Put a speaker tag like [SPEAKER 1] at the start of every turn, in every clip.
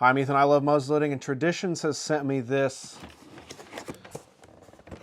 [SPEAKER 1] Hi, I'm Ethan. I love muzzleloading, and Traditions has sent me this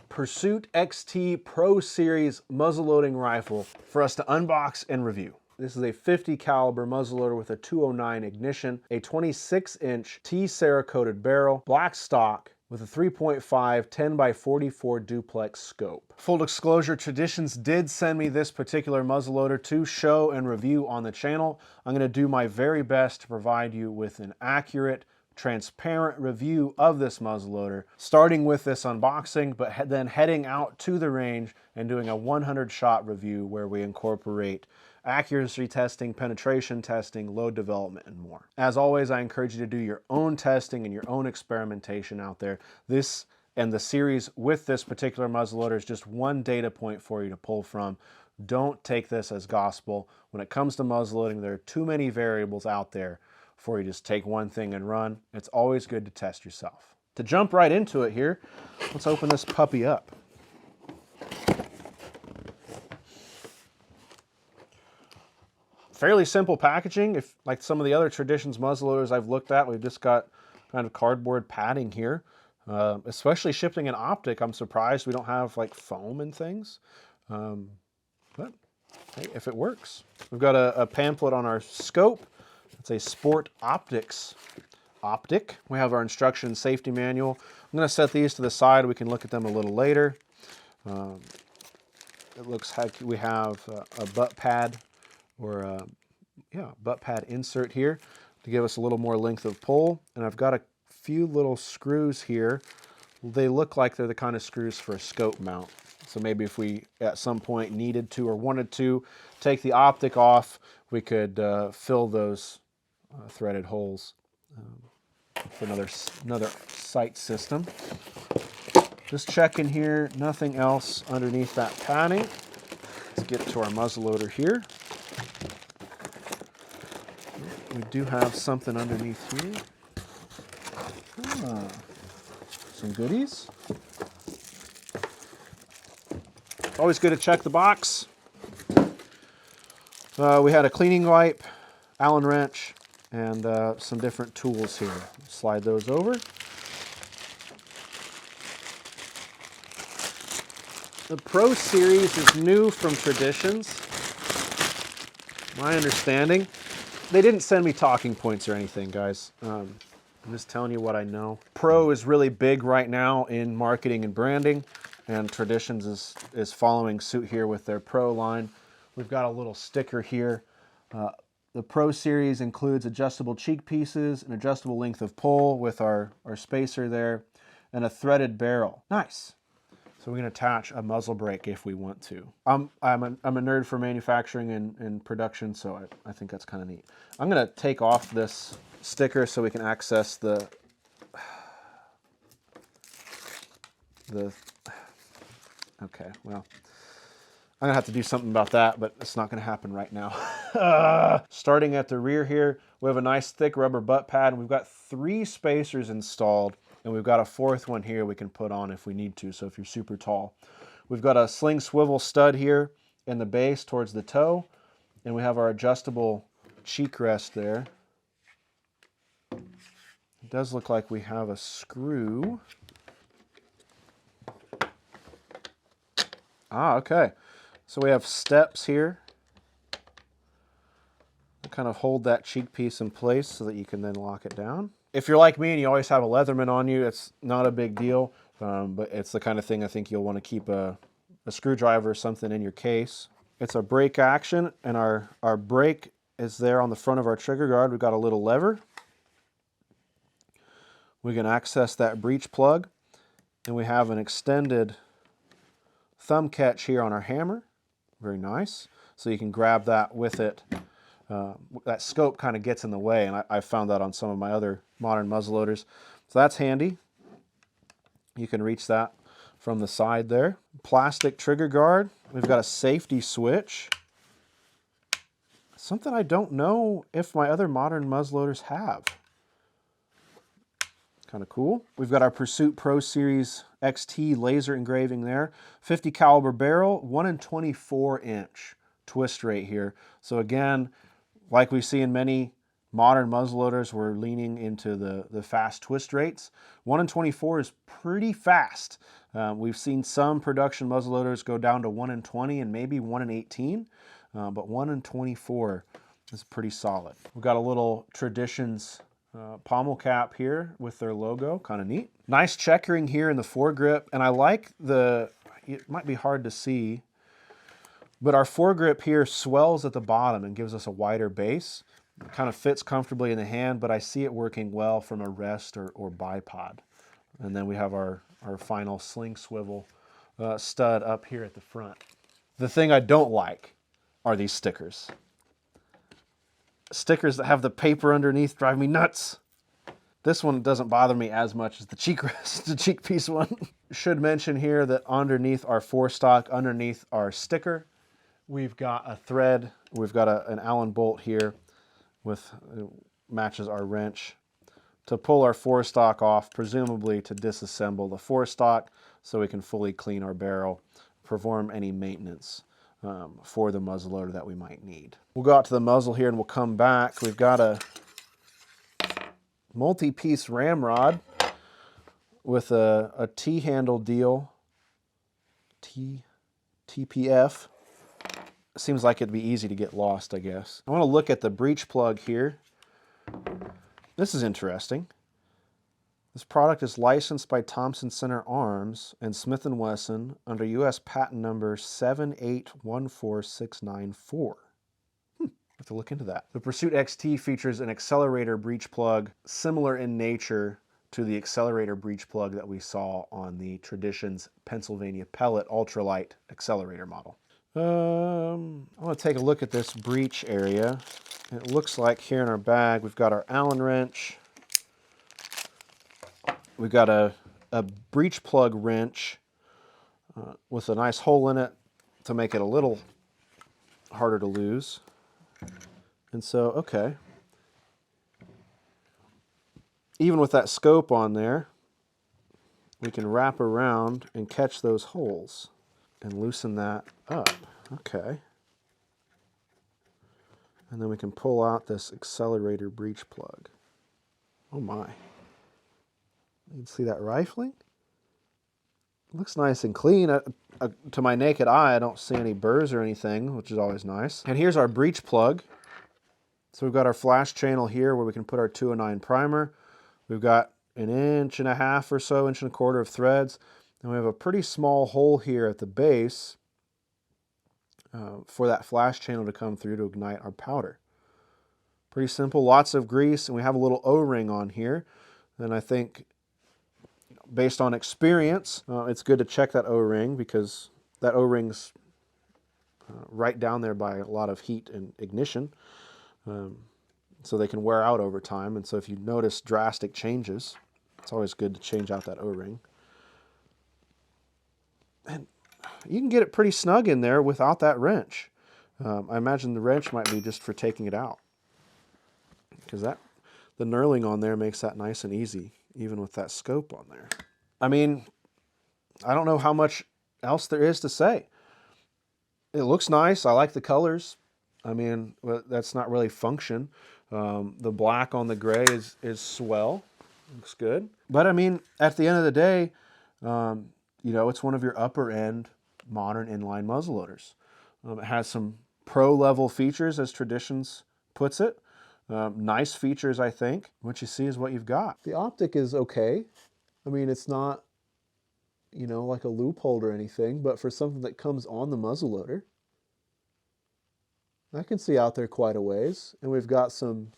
[SPEAKER 1] Pursuit XT Pro Series muzzleloading rifle for us to unbox and review. This is a 50 caliber muzzleloader with a 209 ignition, a 26-inch T-Cerakoted barrel, black stock, with a 3.5 10x44 duplex scope. Full disclosure, Traditions did send me this particular muzzleloader to show and review on the channel. I'm going to do my very best to provide you with an accurate, transparent review of this muzzleloader, starting with this unboxing, but then heading out to the range and doing a 100-shot review where we incorporate accuracy testing, penetration testing, load development, and more. As always, I encourage you to do your own testing and your own experimentation out there. This and the series with this particular muzzleloader is just one data point for you to pull from. Don't take this as gospel. When it comes to muzzleloading, there are too many variables out there for you to just take one thing and run. It's always good to test yourself. To jump right into it here, let's open this puppy up. Fairly simple packaging. If like some of the other Traditions muzzleloaders I've looked at, we've just got kind of cardboard padding here. Especially shipping an optic, I'm surprised we don't have like foam and things. But hey, if it works. We've got a pamphlet on our scope. It's a Sport Optics optic. We have our instruction safety manual. I'm going to set these to the side. We can look at them a little later. It looks like we have a butt pad or butt pad insert here to give us a little more length of pull. And I've got a few little screws here. They look like they're the kind of screws for a scope mount. So maybe if we at some point needed to or wanted to take the optic off, we could fill those threaded holes for another sight system. Just checking here, nothing else underneath that padding. Let's get to our muzzleloader here. We do have something underneath here. Some goodies. Always good to check the box. We had a cleaning wipe, Allen wrench, and some different tools here. Slide those over. The Pro Series is new from Traditions. My understanding. They didn't send me talking points or anything, guys. I'm just telling you what I know. Pro is really big right now in marketing and branding, and Traditions is following suit here with their Pro line. We've got a little sticker here. The Pro Series includes adjustable cheek pieces, an adjustable length of pull with our spacer there, and a threaded barrel. Nice. So we can attach a muzzle brake if we want to. I'm a nerd for manufacturing and production, so I think that's kind of neat. I'm going to take off this sticker so we can access the okay, well, I'm gonna have to do something about that, but it's not gonna happen right now. Starting at the rear here, we have a nice thick rubber butt pad, and we've got 3 spacers installed, and we've got a 4th one here we can put on if we need to, so if you're super tall. We've got a sling swivel stud here in the base towards the toe, and we have our adjustable cheek rest there. It does look like we have a screw. Ah, okay. So we have steps here to kind of hold that cheek piece in place so that you can then lock it down. If you're like me and you always have a Leatherman on you, it's not a big deal, but it's the kind of thing I think you'll want to keep a screwdriver or something in your case. It's a brake action, and our brake is there on the front of our trigger guard. We've got a little lever. We can access that breech plug, and we have an extended thumb catch here on our hammer. Very nice. So you can grab that with it. That scope kind of gets in the way, and I found that on some of my other modern muzzleloaders. So that's handy. You can reach that from the side there. Plastic trigger guard. We've got a safety switch. Something I don't know if my other modern muzzleloaders have. Kind of cool. We've got our Pursuit Pro Series XT laser engraving there. 50 caliber barrel, 1 24 inch twist rate here. So again, like we see in many Modern muzzleloaders were leaning into the fast twist rates. 1 in 24 is pretty fast. We've seen some production muzzleloaders go down to 1 in 20 and maybe 1 in 18, but 1 in 24 is pretty solid. We've got a little Traditions pommel cap here with their logo, kind of neat. Nice checkering here in the foregrip, and I like it might be hard to see, but our foregrip here swells at the bottom and gives us a wider base. It kind of fits comfortably in the hand, but I see it working well from a rest or bipod. And then we have our final sling swivel stud up here at the front. The thing I don't like are these stickers. Stickers that have the paper underneath drive me nuts. This one doesn't bother me as much as the cheek rest, the cheek piece one. Should mention here that underneath our forestock, underneath our sticker, we've got a thread. We've got an Allen bolt here with matches our wrench to pull our forestock off, presumably to disassemble the forestock so we can fully clean our barrel, perform any maintenance for the muzzleloader that we might need. We'll go out to the muzzle here and we'll come back. We've got a multi-piece ramrod with a T-handle deal, TPF. Seems like it'd be easy to get lost, I guess. I want to look at the breech plug here. This is interesting. This product is licensed by Thompson Center Arms and Smith & Wesson under U.S. patent number 7814694. Have to look into that. The Pursuit XT features an accelerator breech plug similar in nature to the accelerator breech plug that we saw on the Traditions Pennsylvania Pellet Ultralight accelerator model. I want to take a look at this breech area. It looks like here in our bag we've got our Allen wrench. We've got a breech plug wrench with a nice hole in it to make it a little harder to lose. And so, okay. Even with that scope on there, we can wrap around and catch those holes and loosen that up. Okay. And then we can pull out this accelerator breech plug. Oh my. You can see that rifling? It looks nice and clean. To my naked eye, I don't see any burrs or anything, which is always nice. And here's our breech plug. So we've got our flash channel here where we can put our 209 primer. We've got 1.5 inches or so, 1.25 inches of threads. And we have a pretty small hole here at the base for that flash channel to come through to ignite our powder. Pretty simple, lots of grease, and we have a little O-ring on here. And I think, based on experience, it's good to check that O-ring because that O-ring's right down there by a lot of heat and ignition. So they can wear out over time. And so if you notice drastic changes, it's always good to change out that O-ring. And you can get it pretty snug in there without that wrench. I imagine the wrench might be just for taking it out, because the knurling on there makes that nice and easy, even with that scope on there. I mean, I don't know how much else there is to say. It looks nice. I like the colors. I mean, that's not really function. The black on the gray is swell. Looks good. But I mean, at the end of the day, you know, it's one of your upper end modern inline muzzleloaders. It has some pro level features, as Traditions puts it. Nice features, I think. What you see is what you've got. The optic is okay. I mean, it's not, you know, like a loophole or anything, but for something that comes on the muzzleloader, I can see out there quite a ways. And we've got some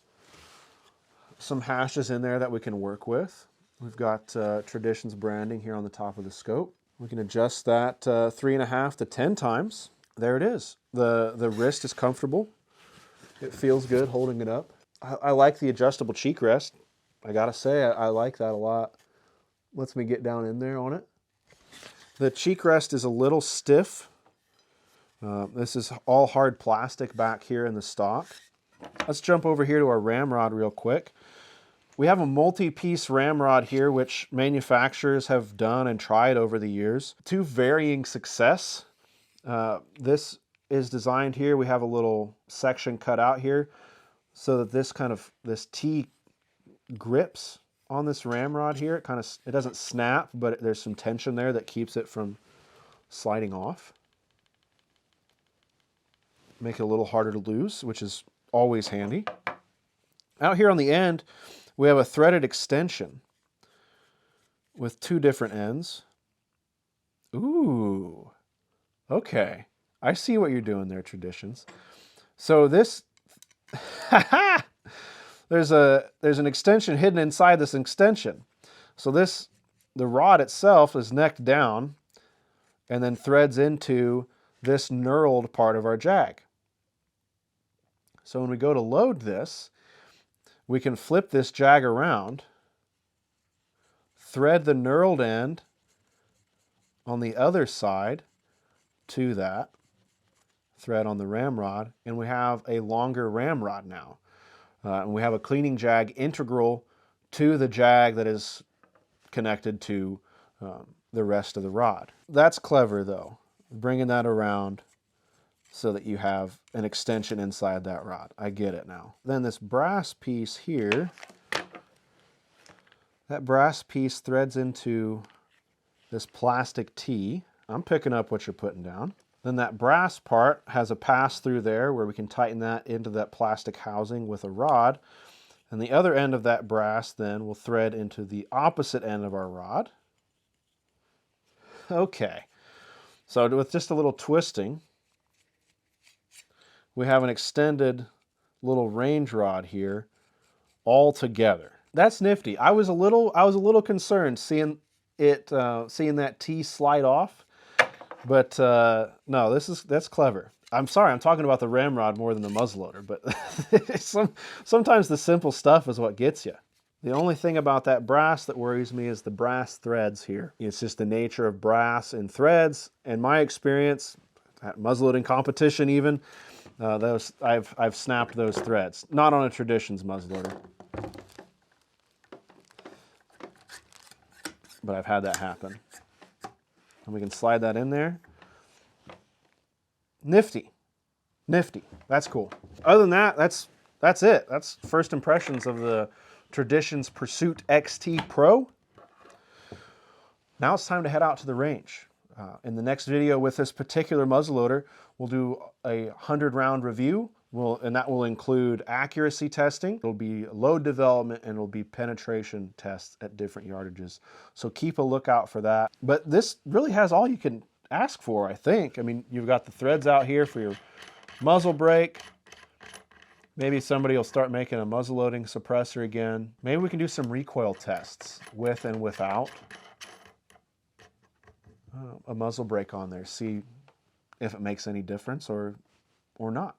[SPEAKER 1] hashes in there that we can work with. We've got Traditions branding here on the top of the scope. We can adjust that 3.5 to 10 times. There it is. The wrist is comfortable. It feels good holding it up. I like the adjustable cheek rest. I gotta say, I like that a lot. Lets me get down in there on it. The cheek rest is a little stiff. This is all hard plastic back here in the stock. Let's jump over here to our ramrod real quick. We have a multi-piece ramrod here, which manufacturers have done and tried over the years to varying success. This is designed here. We have a little section cut out here so that this T grips on this ramrod here. It doesn't snap, but there's some tension there that keeps it from sliding off. Make it a little harder to lose, which is always handy. Out here on the end, we have a threaded extension with 2 different ends. Ooh, okay. I see what you're doing there, Traditions. So this, there's an extension hidden inside this extension. So the rod itself is necked down and then threads into this knurled part of our jag. So when we go to load this, we can flip this jag around, thread the knurled end on the other side to that thread on the ramrod, and we have a longer ramrod now. And we have a cleaning jag integral to the jag that is connected to the rest of the rod. That's clever though, bringing that around so that you have an extension inside that rod. I get it now. Then this brass piece here, that brass piece threads into this plastic T. I'm picking up what you're putting down. Then that brass part has a pass through there where we can tighten that into that plastic housing with a rod. And the other end of that brass then will thread into the opposite end of our rod. Okay, so with just a little twisting, we have an extended little range rod here all together. That's nifty. I was a little concerned seeing that T slide off, but no, that's clever. I'm sorry, I'm talking about the ramrod more than the muzzleloader, but sometimes the simple stuff is what gets you. The only thing about that brass that worries me is the brass threads here. It's just the nature of brass and threads. In my experience, at muzzleloading competition even, I've snapped those threads. Not on a Traditions muzzleloader, but I've had that happen. And we can slide that in there. Nifty, nifty. That's cool. Other than that, that's it. That's first impressions of the Traditions Pursuit XT Pro. Now it's time to head out to the range. In the next video with this particular muzzleloader, we'll do a 100-round review, and that will include accuracy testing. It'll be load development, and it'll be penetration tests at different yardages. So keep a lookout for that. But this really has all you can ask for, I think. I mean, you've got the threads out here for your muzzle brake. Maybe somebody will start making a muzzleloading suppressor again. Maybe we can do some recoil tests with and without a muzzle brake on there. See if it makes any difference or not.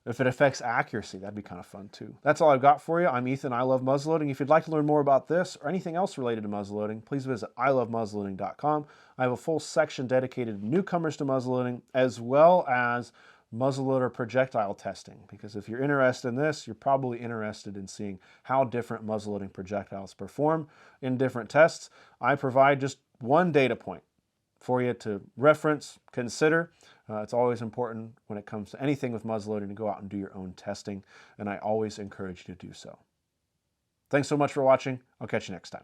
[SPEAKER 1] If it affects accuracy, that'd be kind of fun too. That's all I've got for you. I'm Ethan, I love muzzleloading. If you'd like to learn more about this or anything else related to muzzleloading, please visit ilovemuzzleloading.com. I have a full section dedicated to newcomers to muzzleloading, as well as muzzleloader projectile testing, because if you're interested in this, you're probably interested in seeing how different muzzleloading projectiles perform in different tests. I provide just one data point for you to reference, consider. It's always important when it comes to anything with muzzleloading to go out and do your own testing, and I always encourage you to do so. Thanks so much for watching. I'll catch you next time.